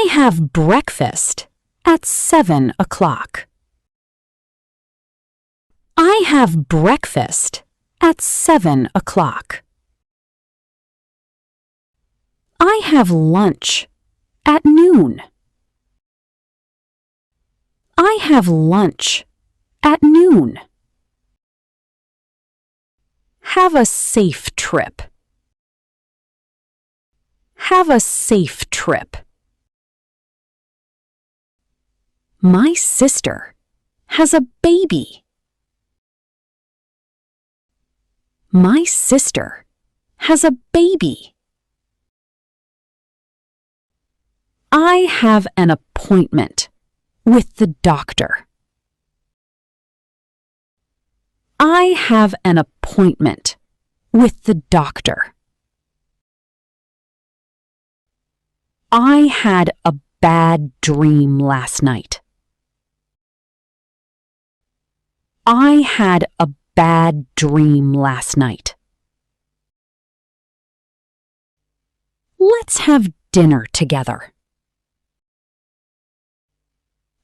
I have breakfast at 7 o'clock. I have breakfast at 7 o'clock. I have lunch at noon. I have lunch at noon. Have a safe trip. Have a safe trip. My sister has a baby. My sister has a baby. I have an appointment with the doctor. I have an appointment with the doctor. I had a bad dream last night. I had a bad dream last night. Let's have dinner together.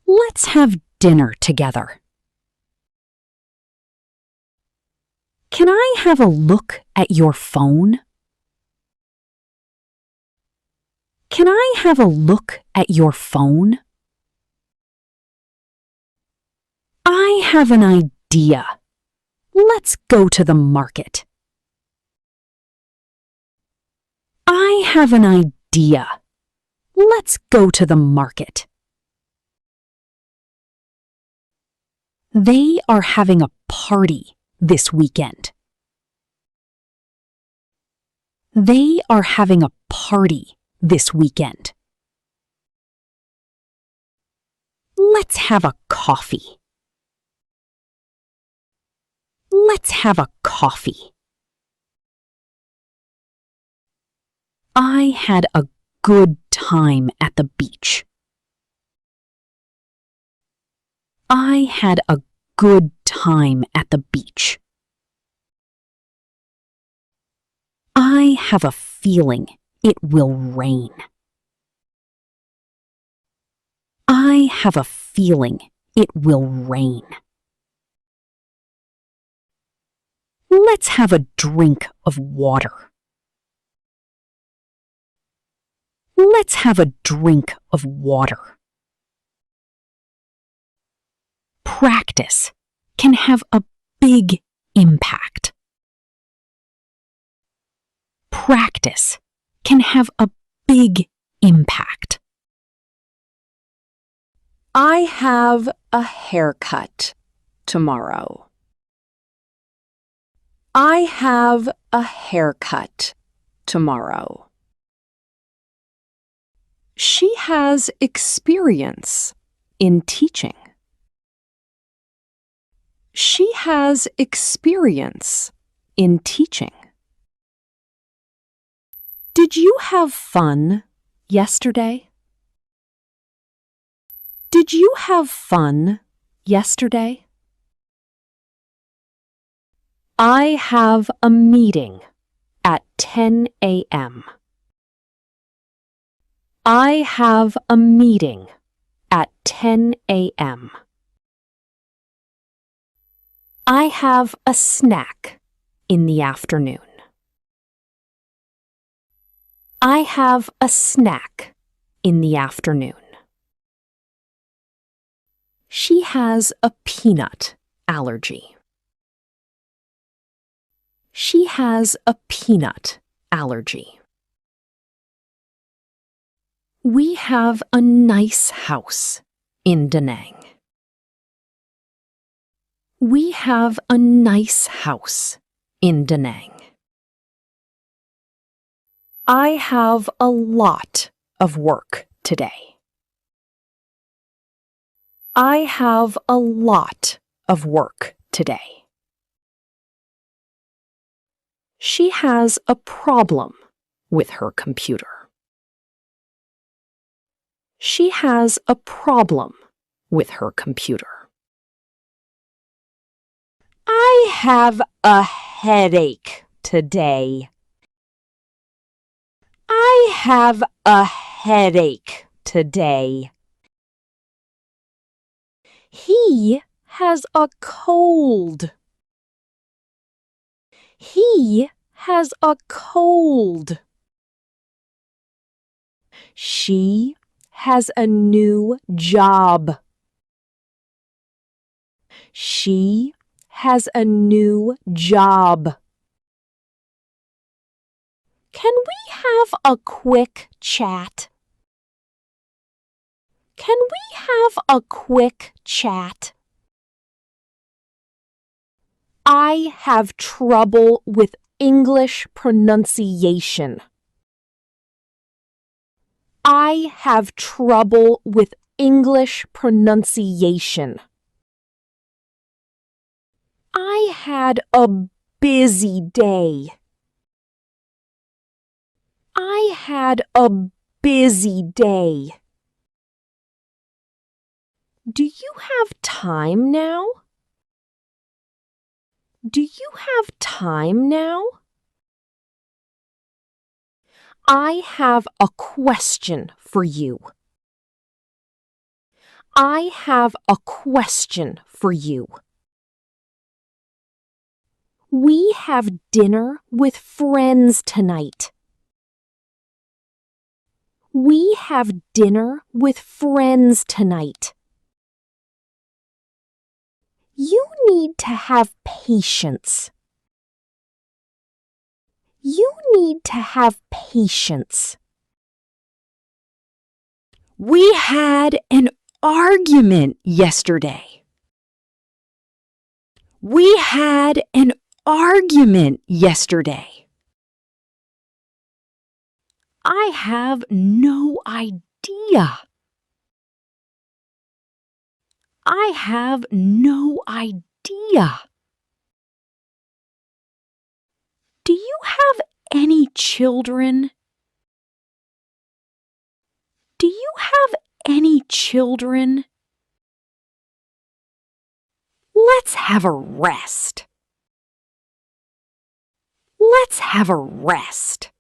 Let's have dinner together. Can I have a look at your phone? Can I have a look at your phone? I have an idea. Let's go to the market. I have an idea. Let's go to the market. They are having a party this weekend. They are having a party this weekend. Let's have a coffee. Let's have a coffee. I had a good time at the beach. I had a good time at the beach. I have a feeling it will rain. I have a feeling it will rain. Let's have a drink of water. Let's have a drink of water. Practice can have a big impact. Practice can have a big impact. I have a haircut tomorrow. I have a haircut tomorrow. She has experience in teaching. She has experience in teaching. Did you have fun yesterday? Did you have fun yesterday? I have a meeting at 10 a.m. I have a meeting at 10 a.m. I have a snack in the afternoon. I have a snack in the afternoon. She has a peanut allergy. She has a peanut allergy. We have a nice house in Da Nang. We have a nice house in Da Nang. I have a lot of work today. I have a lot of work today. She has a problem with her computer. She has a problem with her computer. I have a headache today. I have a headache today. He has a cold. He has a cold. She has a new job. She has a new job. Can we have a quick chat? Can we have a quick chat? I have trouble with English pronunciation. I have trouble with English pronunciation. I had a busy day. I had a busy day. Do you have time now? Do you have time now? I have a question for you. I have a question for you. We have dinner with friends tonight. We have dinner with friends tonight. You need to have patience. You need to have patience. We had an argument yesterday. We had an argument yesterday. I have no idea. I have no idea. Do you have any children? Do you have any children? Let's have a rest. Let's have a rest.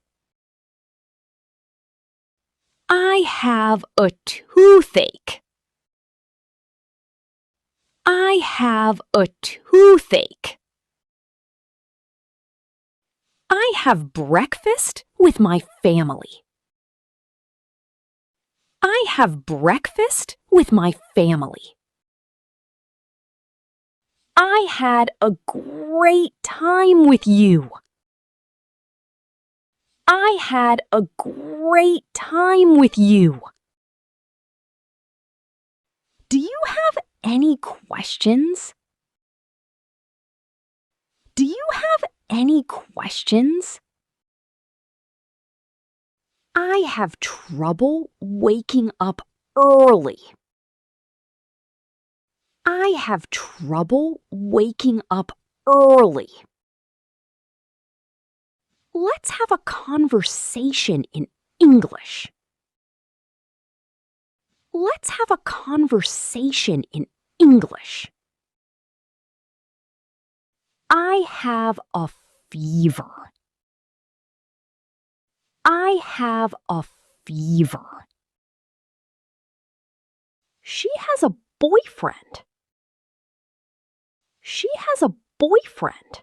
I have a toothache. I have a toothache. I have breakfast with my family. I have breakfast with my family. I had a great time with you. I had a great time with you. Do you have any questions? Do you have any questions? I have trouble waking up early. I have trouble waking up early. Let's have a conversation in English. Let's have a conversation in English. I have a fever. I have a fever. She has a boyfriend. She has a boyfriend.